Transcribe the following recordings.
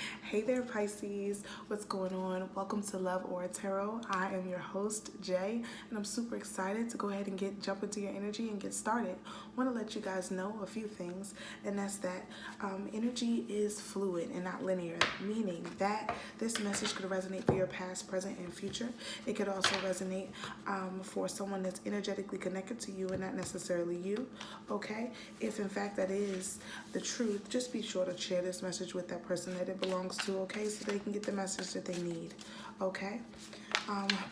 Hey there, Pisces. What's going on? Welcome to Love Aura Tarot. I am your host, Jay, and I'm super excited to go ahead and jump into your energy and get started. I want to let you guys know a few things, and that's that energy is fluid and not linear, meaning that this message could resonate for your past, present, and future. It could also resonate for someone that's energetically connected to you and not necessarily you, okay? If in fact that is the truth, just be sure to share this message with that person that it belongs to, okay, so they can get the message that they need, okay?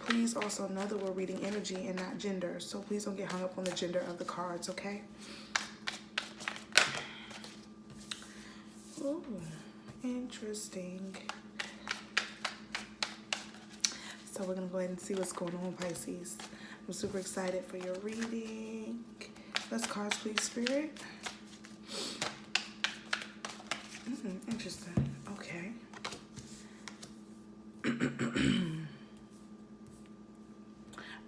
Please also know that we're reading energy and not gender, so please don't get hung up on the gender of the cards, okay? Ooh, interesting. So we're going to go ahead and see what's going on, Pisces. I'm super excited for your reading. Let's cards, please, Spirit. Interesting. Okay.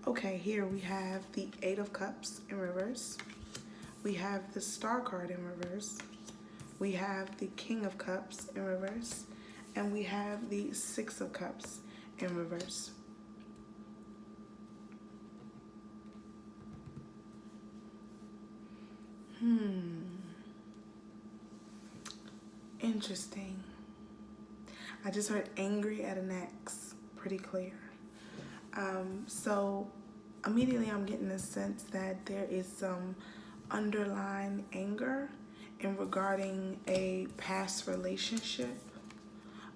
Okay, here we have the Eight of Cups in reverse. We have the Star card in reverse. We have the King of Cups in reverse. And we have the Six of Cups in reverse. Interesting. I just heard angry at an ex. Pretty clear. So immediately I'm getting the sense that there is some underlying anger in regarding a past relationship.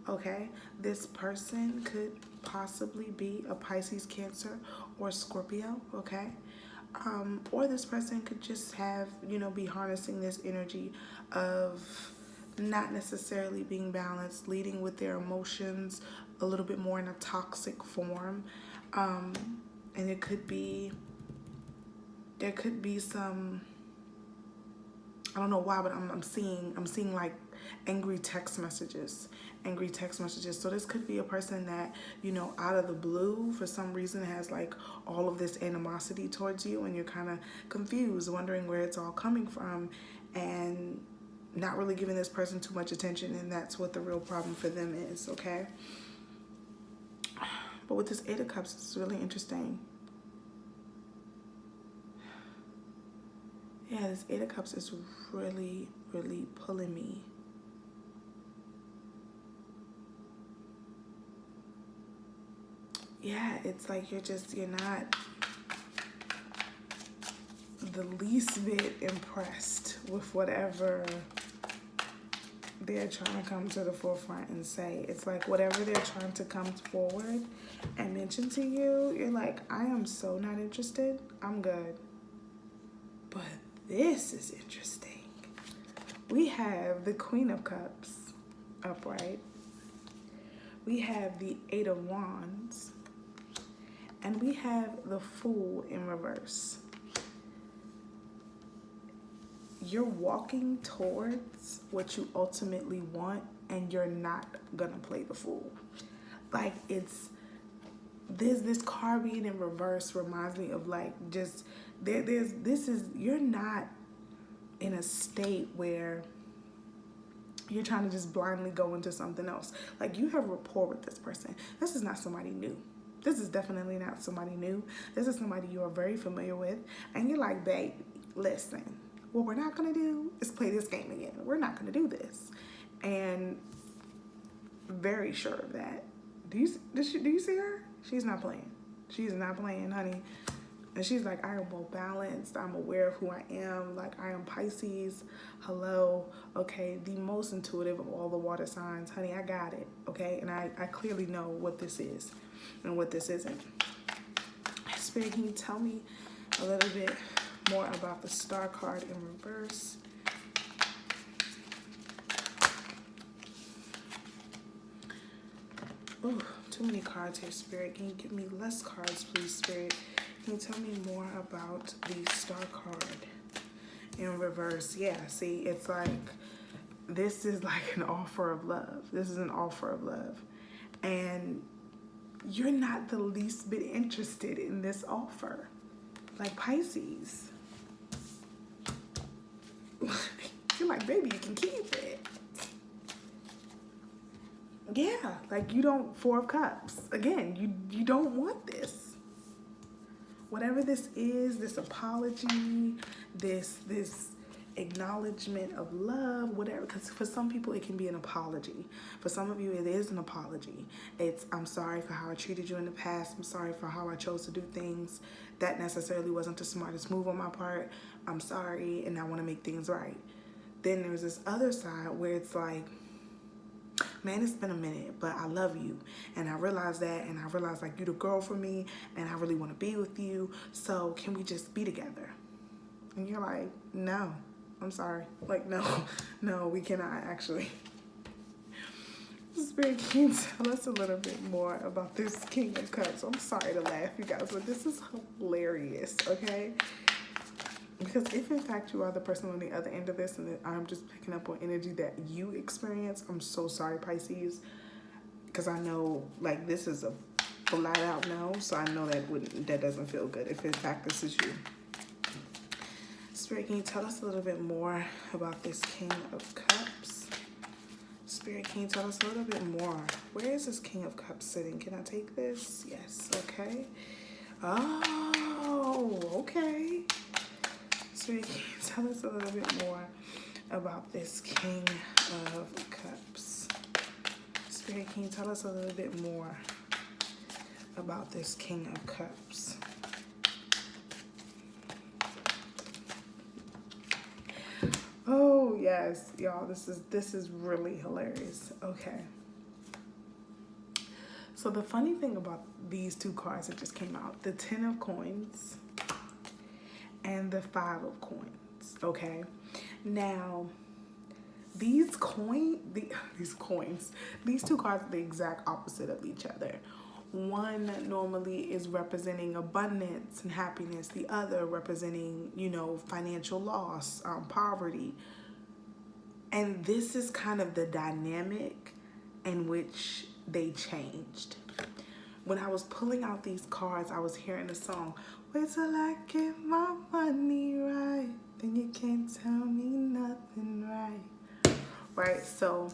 Okay, this person could possibly be a Pisces, Cancer, or Scorpio, okay? Or this person could just have, be harnessing this energy of not necessarily being balanced, leading with their emotions a little bit more in a toxic form. And there could be some, I don't know why, but I'm seeing like angry text messages. So this could be a person that, out of the blue, for some reason has like all of this animosity towards you, and you're kind of confused, wondering where it's all coming from, and not really giving this person too much attention, and that's what the real problem for them is, okay? But with this Eight of Cups, it's really interesting. Yeah, this Eight of Cups is really, really pulling me. Yeah, it's like you're not the least bit impressed with whatever they're trying to come to the forefront and say. It's like whatever they're trying to come forward and mention to you, you're like, I am so not interested. I'm good. But this is interesting. We have the Queen of Cups upright. We have the Eight of Wands. And we have the Fool in reverse. You're walking towards what you ultimately want, and you're not gonna play the fool. Like, it's this card being in reverse reminds me of like just you're not in a state where you're trying to just blindly go into something else. Like, you have rapport with this person. This is not somebody new. This is definitely not somebody new. This is somebody you are very familiar with, and you're like, babe, listen, what we're not gonna do is play this game again. We're not gonna do this. And very sure of that. Do you see her? She's not playing. She's not playing, honey. And she's like, I am well balanced. I'm aware of who I am. Like, I am Pisces. Hello. Okay, the most intuitive of all the water signs. Honey, I got it. Okay, and I clearly know what this is and what this isn't. Spirit, can you tell me a little bit more about the Star card in reverse? Ooh, too many cards here, Spirit. Can you give me less cards, please, Spirit? Can you tell me more about the Star card in reverse? Yeah, see, it's like, this is like an offer of love. This is an offer of love. And you're not the least bit interested in this offer. Like, Pisces. You're like, baby, you can keep it. Yeah, like you don't, Four of Cups. Again, you don't want this. Whatever this is, this apology, this acknowledgement of love, whatever, because for some people it can be an apology. For some of you it is an apology. It's, I'm sorry for how I treated you in the past. I'm sorry for how I chose to do things. That necessarily wasn't the smartest move on my part. I'm sorry, and I want to make things right. Then there's this other side where it's like, man, it's been a minute, but I love you. And I realize that, and I realize like you the girl for me, and I really want to be with you. So can we just be together? And you're like, no, I'm sorry. Like, no, we cannot actually. Spirit, can you tell us a little bit more about this King of Cups? I'm sorry to laugh, you guys, but this is hilarious, okay? Because if in fact you are the person on the other end of this and I'm just picking up on energy that you experience, I'm so sorry, Pisces. Because I know, like, this is a flat out no, so I know that doesn't feel good if in fact this is you. Spirit, can you tell us a little bit more about this King of Cups? Spirit, can you tell us a little bit more? Where is this King of Cups sitting? Can I take this? Yes, okay. Oh, okay. Spirit, can you tell us a little bit more about this King of Cups? Spirit, can you tell us a little bit more about this King of Cups? Oh yes, y'all, this is really hilarious. Okay. So the funny thing about these two cards that just came out, the 10 of Coins and the 5 of Coins, okay? Now, these two cards are the exact opposite of each other. One normally is representing abundance and happiness. The other representing, financial loss, poverty. And this is kind of the dynamic in which they changed. When I was pulling out these cards, I was hearing the song, wait till I get my money right, then you can't tell me nothing right. Right? So,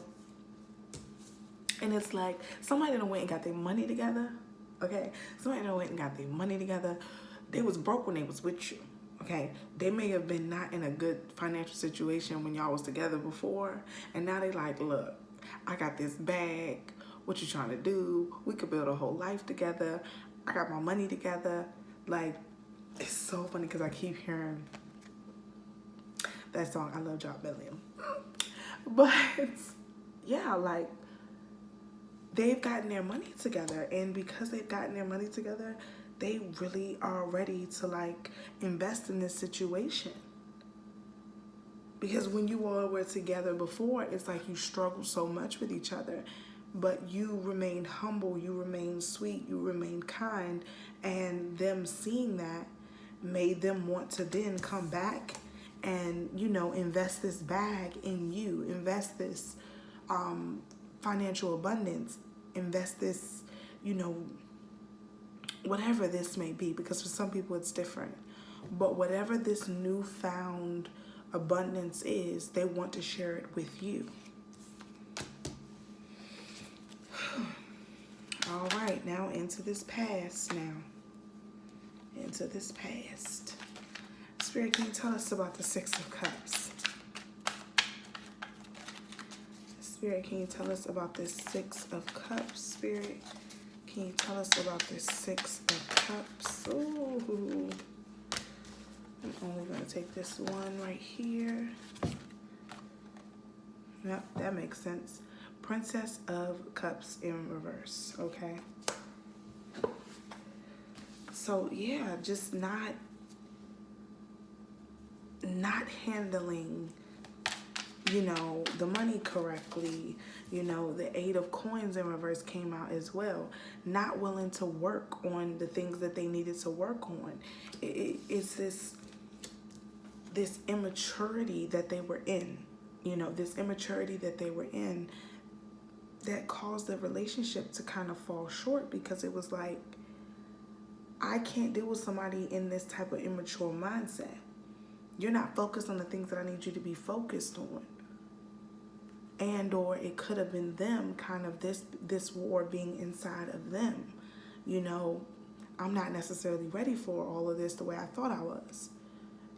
and it's like, somebody done went and got their money together, okay? Somebody done went and got their money together. They was broke when they was with you, okay? They may have been not in a good financial situation when y'all was together before, and now they like, look, I got this bag. What you trying to do? We could build a whole life together. I got my money together. Like, it's so funny because I keep hearing that song, I Love Job Billiam. But, yeah, like, they've gotten their money together, and because they've gotten their money together, they really are ready to like invest in this situation. Because when you all were together before, it's like you struggled so much with each other, but you remained humble, you remained sweet, you remained kind, and them seeing that made them want to then come back and, invest this bag in you, invest this financial abundance, invest this, whatever this may be, because for some people it's different. But whatever this newfound abundance is, they want to share it with you. All right, now into this past now. Into this past. Spirit, can you tell us about the 6 of Cups? Spirit, can you tell us about this 6 of Cups? Spirit, can you tell us about this 6 of Cups? Ooh. I'm only going to take this one right here. Yep, that makes sense. Princess of Cups in reverse, okay? So, yeah, just not handling, the money correctly. The 8 of Coins in reverse came out as well. Not willing to work on the things that they needed to work on. It's this immaturity that they were in, that caused the relationship to kind of fall short, because it was like, I can't deal with somebody in this type of immature mindset. You're not focused on the things that I need you to be focused on. And or it could have been them, kind of this war being inside of them. You know, I'm not necessarily ready for all of this the way I thought I was.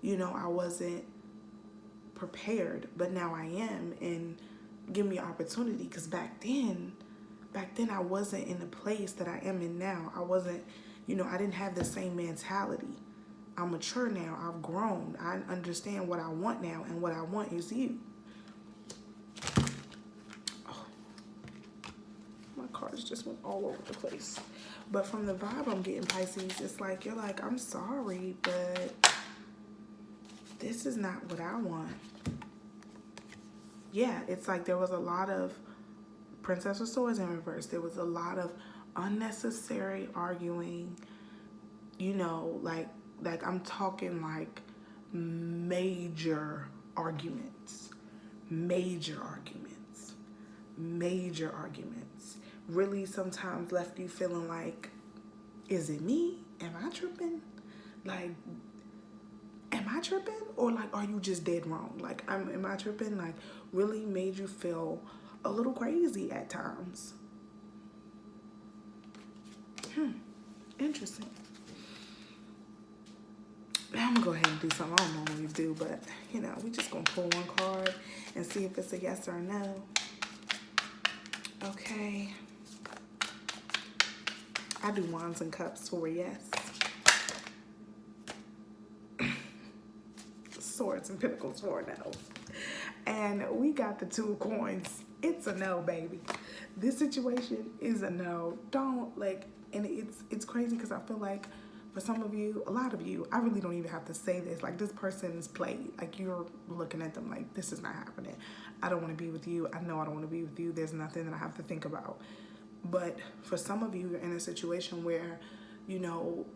You know, I wasn't prepared, but now I am, and give me opportunity, because back then I wasn't in the place that I am in now. I wasn't, you know, I didn't have the same mentality. I'm mature now. I've grown. I understand what I want now, and what I want is you. Oh, my cards just went all over the place. But from the vibe I'm getting, Pisces, it's like, you're like, I'm sorry, but this is not what I want. Yeah, it's like there was a lot of Princess of Swords in reverse. There was a lot of unnecessary arguing, you know, like I'm talking like major arguments, really sometimes left you feeling like, is it me? Am I tripping? Like, am I tripping? Or like, are you just dead wrong? Like, am I tripping? Like, really made you feel a little crazy at times. Interesting. I'm gonna go ahead and do something I don't normally do, but you know, we just gonna pull one card and see if it's a yes or a no. Okay. I do Wands and Cups for a yes. Swords and Pentacles for a no. And we got the Two of Coins. It's a no, baby. This situation is a no. Don't, like, and it's crazy because I feel like for some of you, a lot of you, I really don't even have to say this. Like, this person is played. Like, you're looking at them like, this is not happening. I don't want to be with you. I know I don't want to be with you. There's nothing that I have to think about. But for some of you, you're in a situation where, you know,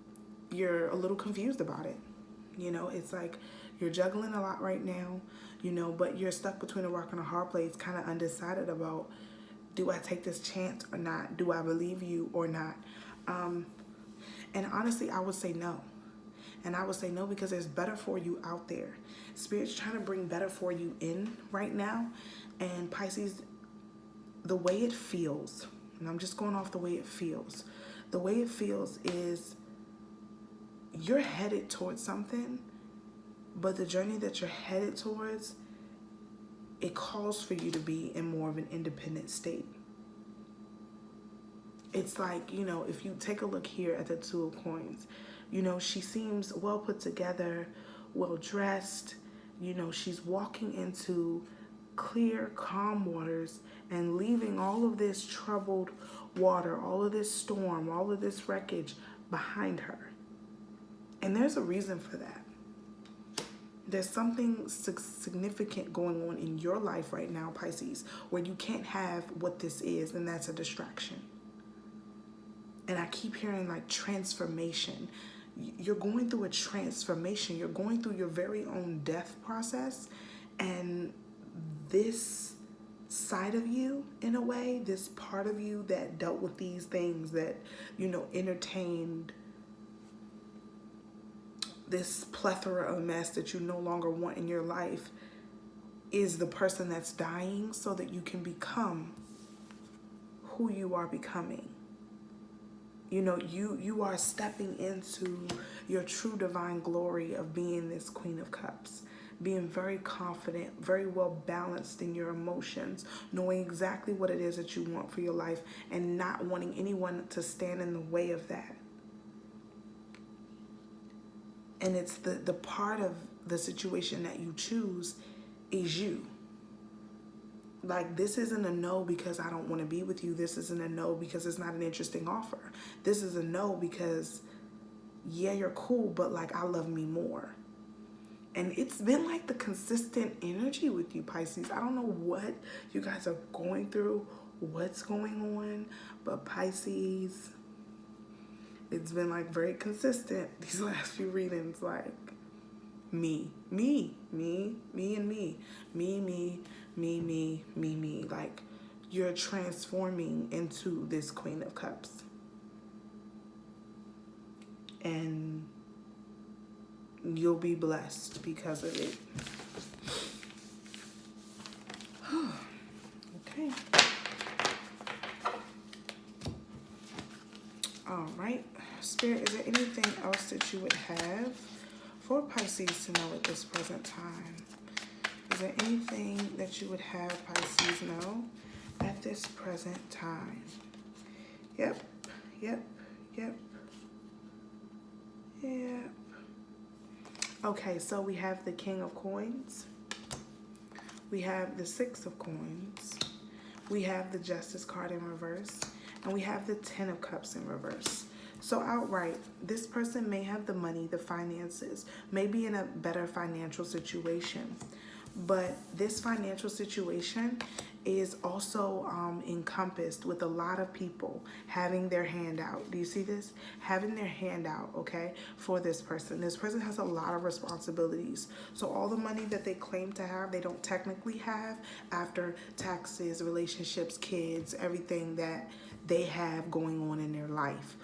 you're a little confused about it. You know, it's like you're juggling a lot right now, you know, but you're stuck between a rock and a hard place, kind of undecided about, do I take this chance or not? Do I believe you or not? And honestly, I would say no. And I would say no because there's better for you out there. Spirit's trying to bring better for you in right now. And Pisces, the way it feels, and I'm just going off the way it feels. The way it feels is you're headed towards something, but the journey that you're headed towards, it calls for you to be in more of an independent state. It's like, you know, if you take a look here at the Two of Coins, you know, she seems well put together, well dressed. You know, she's walking into clear, calm waters and leaving all of this troubled water, all of this storm, all of this wreckage behind her. And there's a reason for that. There's something significant going on in your life right now, Pisces, where you can't have what this is, and that's a distraction. And I keep hearing like transformation. You're going through a transformation. You're going through your very own death process. And this side of you, in a way, this part of you that dealt with these things, that, you know, entertained this plethora of mess that you no longer want in your life, is the person that's dying so that you can become who you are becoming. You know, you are stepping into your true divine glory of being this Queen of Cups, being very confident, very well balanced in your emotions, knowing exactly what it is that you want for your life and not wanting anyone to stand in the way of that. And it's the part of the situation that you choose is you. Like, this isn't a no because I don't want to be with you. This isn't a no because it's not an interesting offer. This is a no because, yeah, you're cool, but like, I love me more. And it's been like the consistent energy with you, Pisces. I don't know what you guys are going through, what's going on, but Pisces, it's been like very consistent these last few readings, like me, like you're transforming into this Queen of Cups. And you'll be blessed because of it. Okay. All right. Spirit, is there anything else that you would have for Pisces to know at this present time? Is there anything that you would have Pisces know at this present time? Yep. Yep. Yep. Yep. Okay, so we have the King of Coins. We have the Six of Coins. We have the Justice card in reverse. And we have the Ten of Cups in reverse. So outright, this person may have the money, the finances, may be in a better financial situation. But this financial situation is also encompassed with a lot of people having their hand out. Do you see this? Having their hand out, okay, for this person. This person has a lot of responsibilities. So all the money that they claim to have, they don't technically have after taxes, relationships, kids, everything that they have going on in their life.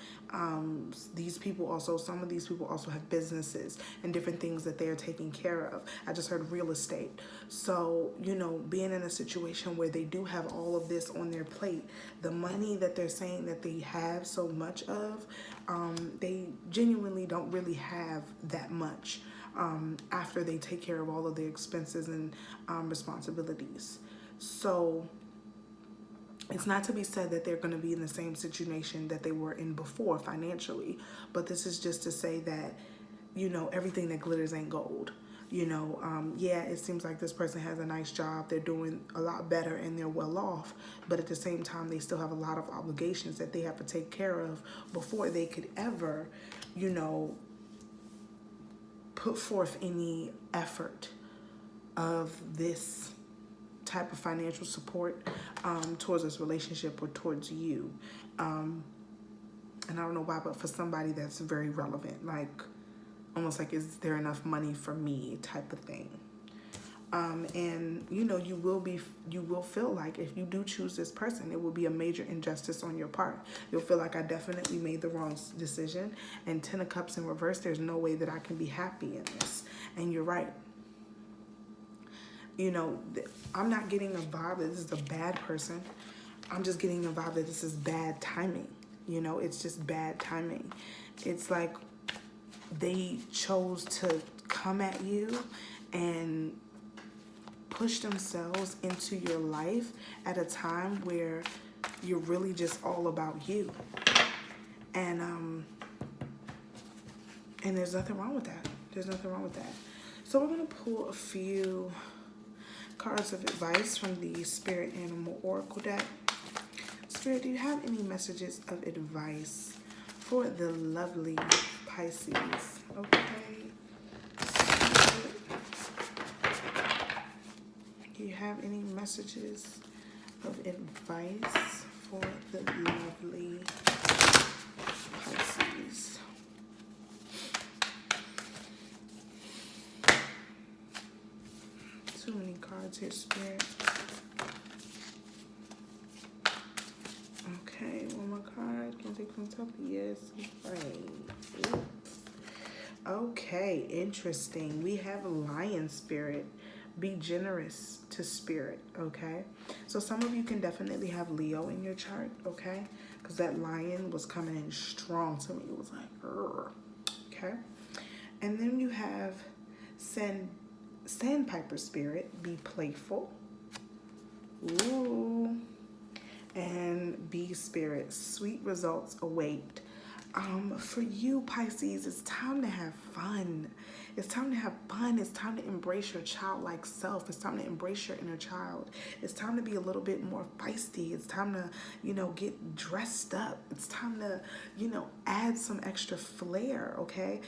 These people also, some of these people also have businesses and different things that they're taking care of. I just heard real estate. So, you know, being in a situation where they do have all of this on their plate, the money that they're saying that they have so much of, they genuinely don't really have that much after they take care of all of their expenses and responsibilities. So it's not to be said that they're going to be in the same situation that they were in before financially, but this is just to say that, you know, everything that glitters ain't gold. You know, yeah, it seems like this person has a nice job, they're doing a lot better and they're well off, but at the same time, they still have a lot of obligations that they have to take care of before they could ever, you know, put forth any effort of this type of financial support towards this relationship or towards you. And I don't know why, but for somebody that's very relevant, like almost like, is there enough money for me type of thing. And you know, you will feel like if you do choose this person, it will be a major injustice on your part. You'll feel like I definitely made the wrong decision. And Ten of Cups in reverse, there's no way that I can be happy in this. And you're right. You know, I'm not getting a vibe that this is a bad person. I'm just getting a vibe that this is bad timing. You know, it's just bad timing. It's like they chose to come at you and push themselves into your life at a time where you're really just all about you. And there's nothing wrong with that. There's nothing wrong with that. So we're going to pull a few cards of advice from the Spirit Animal Oracle deck. Spirit, do you have any messages of advice for the lovely Pisces? Okay. Spirit, do you have any messages of advice for the lovely Pisces? Too many cards here, Spirit. Okay, one more card. Can I take from top? Yes, right. Okay, interesting. We have Lion, Spirit. Be generous to Spirit, okay? So some of you can definitely have Leo in your chart, okay? Because that Lion was coming in strong to me. It was like, "Urgh." Okay? And then you have Sandpiper, Spirit. Be playful. Ooh. And be Spirit. Sweet results await. For you, Pisces, it's time to have fun. It's time to have fun. It's time to embrace your childlike self. It's time to embrace your inner child. It's time to be a little bit more feisty. It's time to, you know, get dressed up. It's time to, you know, add some extra flair, okay?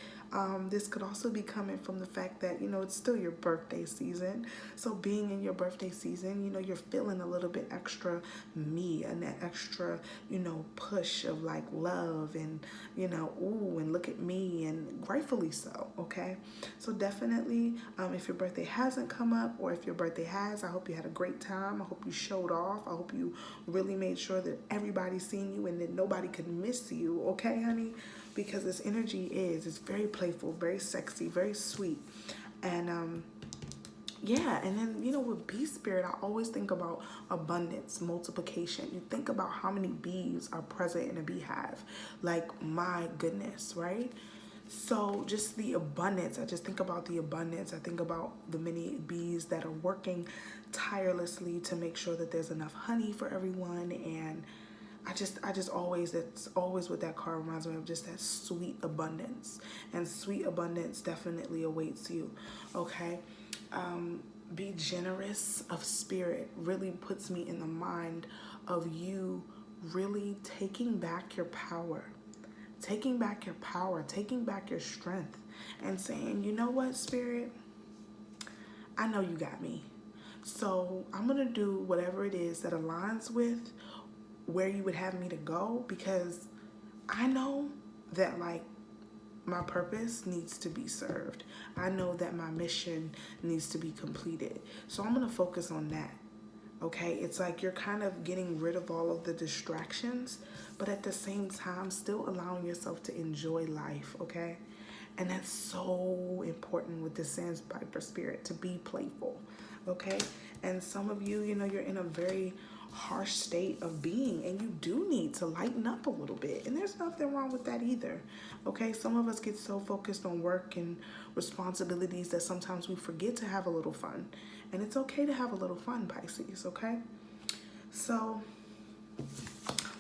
This could also be coming from the fact that, you know, it's still your birthday season. So being in your birthday season, you know, you're feeling a little bit extra me and that extra, you know, push of like love and, you know, ooh, and look at me, and rightfully so, okay? So definitely, if your birthday hasn't come up, or if your birthday has, I hope you had a great time. I hope you showed off. I hope you really made sure that everybody's seen you and that nobody could miss you, okay, honey? Because this energy it's very playful, very sexy, very sweet. And Yeah, and then, you know, with bee spirit, I always think about abundance, multiplication. You think about how many bees are present in a beehive. Like, my goodness, right? So just the abundance, I just think about the abundance. I think about the many bees that are working tirelessly to make sure that there's enough honey for everyone. And I just always, it's always what that card reminds me of, just that sweet abundance. And sweet abundance definitely awaits you, okay? Be generous of spirit really puts me in the mind of you really taking back your power, taking back your power, taking back your strength, and saying, you know what, spirit, I know you got me. So I'm going to do whatever it is that aligns with where you would have me to go, because I know that, like, my purpose needs to be served. I know that my mission needs to be completed. So I'm going to focus on that. Okay? It's like you're kind of getting rid of all of the distractions, but at the same time, still allowing yourself to enjoy life. Okay? And that's so important with the Sandpiper spirit, to be playful. Okay? And some of you, you know, you're in a very harsh state of being, and you do need to lighten up a little bit, and there's nothing wrong with that either. Okay, some of us get so focused on work and responsibilities that sometimes we forget to have a little fun, and it's okay to have a little fun, Pisces. Okay, so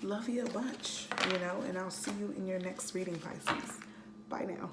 love you a bunch, you know, and I'll see you in your next reading, Pisces. Bye now.